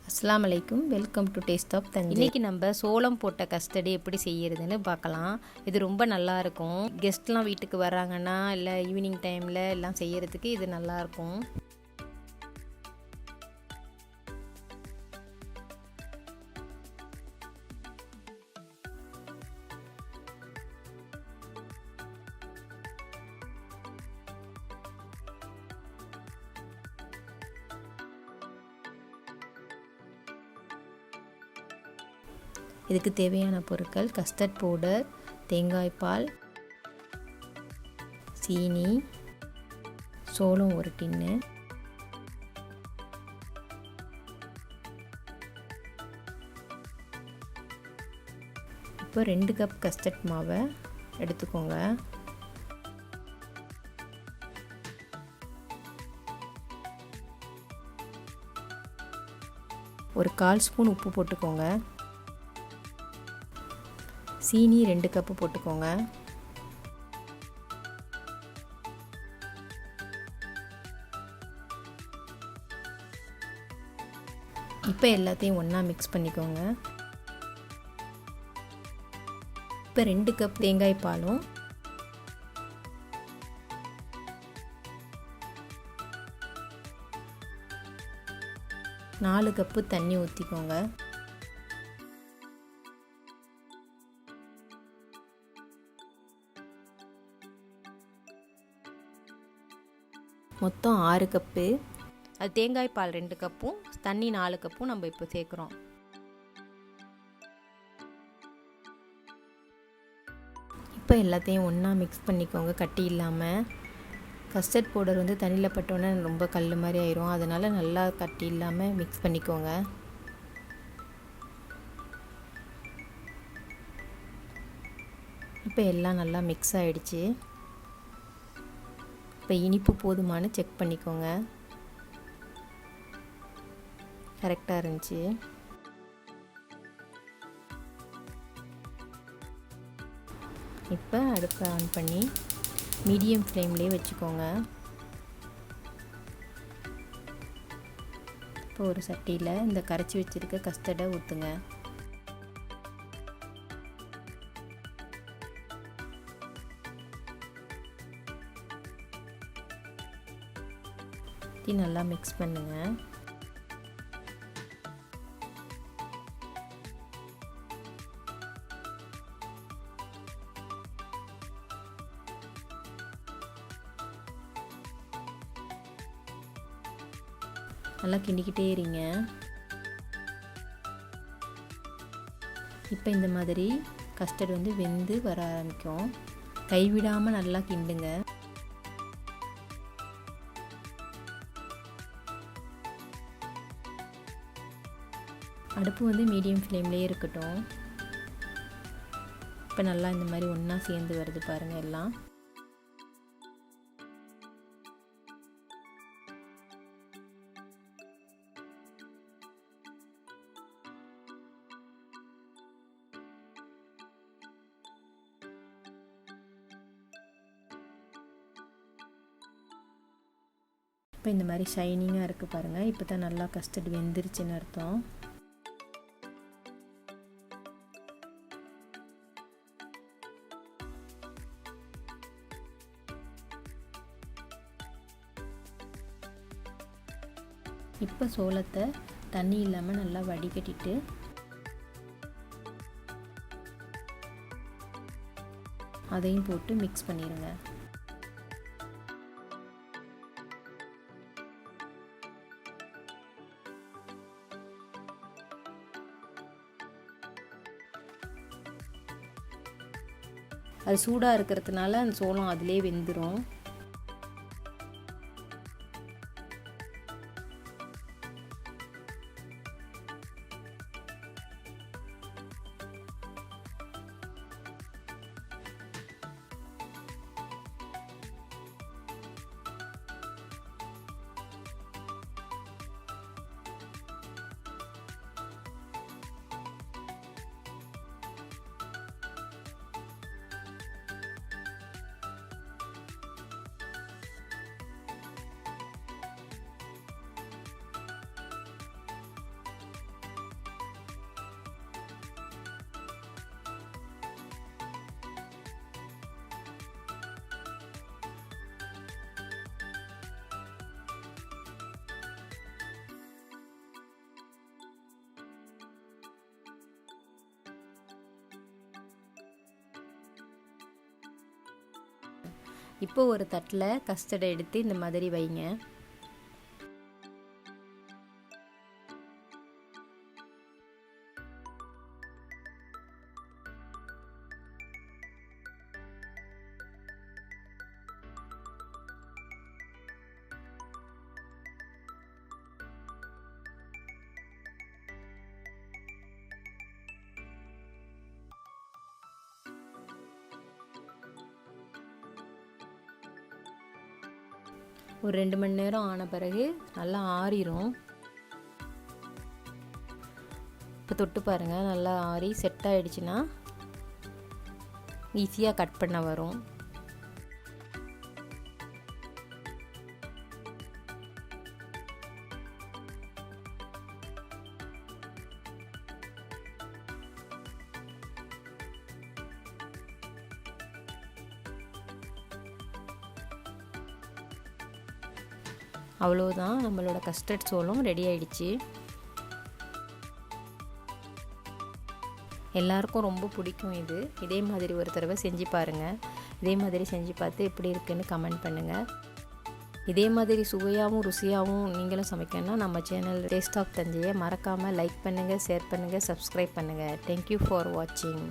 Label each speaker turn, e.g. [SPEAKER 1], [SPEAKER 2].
[SPEAKER 1] அஸ்ஸலாமு அலைக்கும். Welcome to taste of Thanjai. இன்றைக்கி நம்ம சோளம் போட்ட கஸ்டர்டு எப்படி செய்யறதுன்னு பார்க்கலாம். இது ரொம்ப நல்லாயிருக்கும். கெஸ்ட்லாம் வீட்டுக்கு வராங்கன்னா இல்லை ஈவினிங் டைமில் எல்லாம் செய்யறதுக்கு இது நல்லாயிருக்கும். இதுக்கு தேவையான பொருட்கள் கஸ்டர்ட் பவுடர், தேங்காய் பால், சீனி, சோளம் ஒரு டின்னு, இப்போ 2 கப் கஸ்டர்ட் மாவை எடுத்துக்கோங்க. ஒரு 1/4 ஸ்பூன் உப்பு போட்டுக்கோங்க. சீனி 2 கப்பு போட்டுக்கோங்க. இப்போ எல்லாத்தையும் ஒன்றா மிக்ஸ் பண்ணிக்கோங்க. இப்போ 2 கப் தேங்காய் பாலும் 4 கப்பு தண்ணி ஊற்றிக்கோங்க. மொத்தம் 6 கப்பு. அது தேங்காய் பால் 2 கப்பும் தண்ணி 4 கப்பும் நம்ம இப்போ சேர்க்குறோம். இப்போ எல்லாத்தையும் ஒன்றா மிக்ஸ் பண்ணிக்கோங்க கட்டி இல்லாமல். கஸ்டர்ட் பவுடர் வந்து தண்ணியில் பட்டோன்னே ரொம்ப கல் மாதிரி ஆயிரும், அதனால் நல்லா கட்டி இல்லாமல் மிக்ஸ் பண்ணிக்கோங்க. இப்போ எல்லாம் நல்லா மிக்ஸ் ஆகிடுச்சு. இப்போ இனிப்பு போதுமானு செக் பண்ணிக்கோங்க. கரெக்டாக இருந்துச்சு. இப்போ அடுப்பை ஆன் பண்ணி மீடியம் ஃப்ளேம்லேயே வச்சுக்கோங்க. இப்போ ஒரு சட்டியில் இந்த கரைச்சி வச்சுருக்க கஸ்டர்டை ஊற்றுங்க. நல்லா மிக்ஸ் பண்ணுங்க. நல்லா கிண்டிக்கிட்டே இருங்க. இப்போ இந்த மாதிரி கஸ்டர்ட் வந்து வெந்து வர ஆரம்பிக்கும். கைவிடாமல் நல்லா கிண்டுங்க. அடுப்பு வந்து மீடியம் ஃப்ளேம்லேயே இருக்கட்டும். இப்போ நல்லா இந்த மாதிரி ஒன்றா சேர்ந்து வருது பாருங்கள் எல்லாம். இப்போ இந்த மாதிரி ஷைனிங்காக இருக்குது பாருங்கள். இப்போ தான் நல்லா கஸ்டர்ட் வெந்துருச்சுன்னு அர்த்தம். இப்போ சோளத்தை தண்ணி இல்லாமல் நல்லா வடிகட்டிட்டு அதையும் போட்டு மிக்ஸ் பண்ணிடுங்க. அது சூடாக இருக்கிறதுனால அந்த சோளம் அதிலே வெந்துடும். இப்போ ஒரு தட்டில் கஸ்டர்டை எடுத்து இந்த மாதிரி வைங்க. ஒரு 2 மணி நேரம் ஆன பிறகு நல்லா ஆறிடும். இப்போ தொட்டு பாருங்கள், நல்லா ஆறி செட் ஆகிடுச்சுன்னா ஈஸியாக கட் பண்ண வரும். அவ்வளோதான், நம்மளோட கஸ்டர்ட் சோளம் ரெடி ஆயிடுச்சு. எல்லாருக்கும் ரொம்ப பிடிக்கும் இது. இதே மாதிரி ஒரு தடவை செஞ்சு பாருங்கள். இதே மாதிரி செஞ்சு பார்த்து எப்படி இருக்குன்னு கமெண்ட் பண்ணுங்கள். இதே மாதிரி சுவையாகவும் ருசியாகவும் நீங்களும் சமைக்கணும்னா நம்ம சேனல் டேஸ்ட் ஆஃப் தஞ்சையை மறக்காமல் லைக் பண்ணுங்கள், ஷேர் பண்ணுங்கள், சப்ஸ்கிரைப் பண்ணுங்கள். தேங்க்யூ ஃபார் வாட்சிங்.